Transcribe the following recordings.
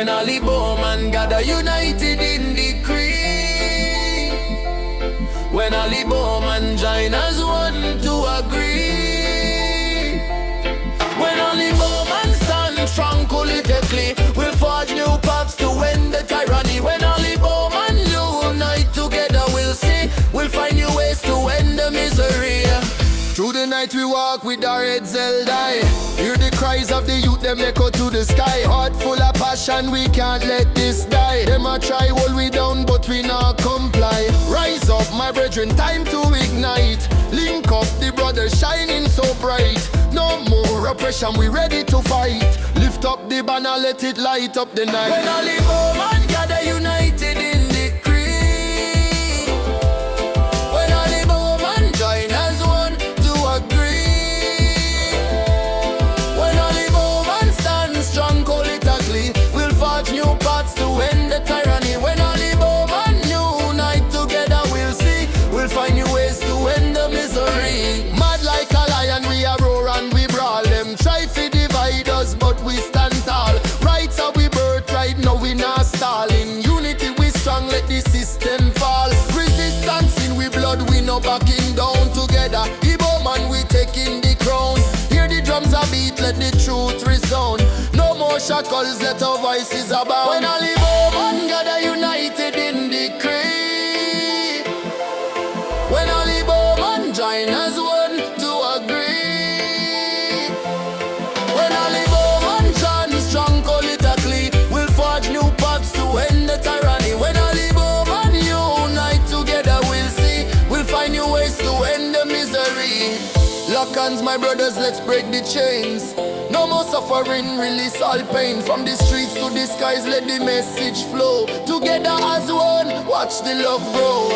When all Igbo man gather united in the creed. When all Igbo man join as one to agree. When all Igbo man stand strong politically, we'll forge new paths to end the tyranny. When all Igbo man unite together, we'll see, we'll find new ways to end the misery. Through the night we walk with our heads held high. Hear the cries of the youth, them echo to the sky. Heart full of passion, we can't let this die. Them a try hold we down, but we not comply. Rise up, my brethren, time to ignite. Link up, the brothers shining so bright. No more oppression, we ready to fight. Lift up the banner, let it light up the night. When all Igbo man gather united in the creed. When all Igbo man join as one to agree. When all Igbo man stand strong politically, we'll forge new paths to end the tyranny. When all Igbo man unite together, we'll see, we'll find new ways to end the misery. Mad like a lion, we are roar and we brawl. Them try to divide us, but we stand tall. Rights are we birthright, no we not stalling. Unity we strong, let the system fall. Resistance in we blood, we no backing down. Together, Igbo man, we taking the crown. Hear the drums a beat, let the truth resound. No more shackles, let our voices abound. When all Igbo man gather united in the creed. When all Igbo man join as one to agree. When all Igbo man stand strong politically, we'll forge new paths to end the tyranny. When all Igbo man unite together, we'll see, we'll find new ways to end the misery. Lock hands, my brothers, let's break the chains. No more suffering, release all pain. From the streets to the skies, let the message flow. Together as one, watch the love grow.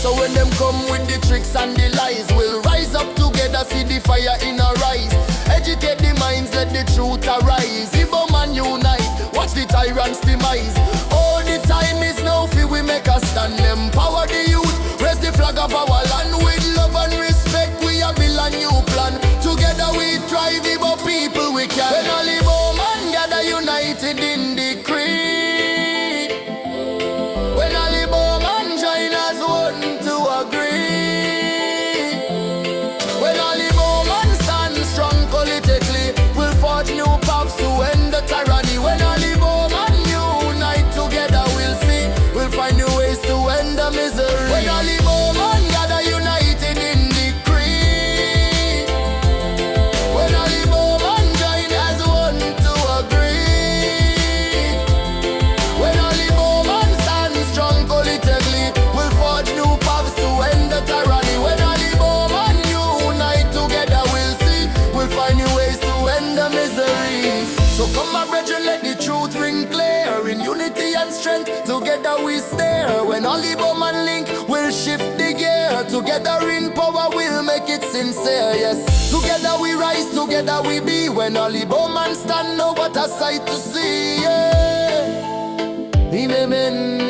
So when them come with the tricks and the lies, we'll rise up together, see the fire in our eyes. Educate the minds, let the truth arise. Igbo man unite, watch the tyrant's demise. All the time is now, feel we make a stand. Empower the youth, raise the flag of our land. With love and respect, we are build a new plan. Together we thrive, Igbo people we can. When all Igbo man gather united in the creed. When all Igbo man join as one to agree. When all Igbo man stand strong politically, we'll forge new paths to end the tyranny. When all Igbo man unite together, we'll see, we'll find new ways to end the misery. When all Igbo man gather united in the creed. When all Igbo man join as one to agree. When all Igbo man stand strong politically, we'll forge new paths to end the tyranny. When all Igbo man unite together, we'll see, we'll find new ways to end the misery. So come my brethren, let the truth ring clear. In unity and strength, together we stare. When all Igbo man link, we'll shift the gear. Together in power, we'll make it sincere, yes. Together we rise, together we be. When all Igbo man stand, know what a sight to see, yeah. Amen.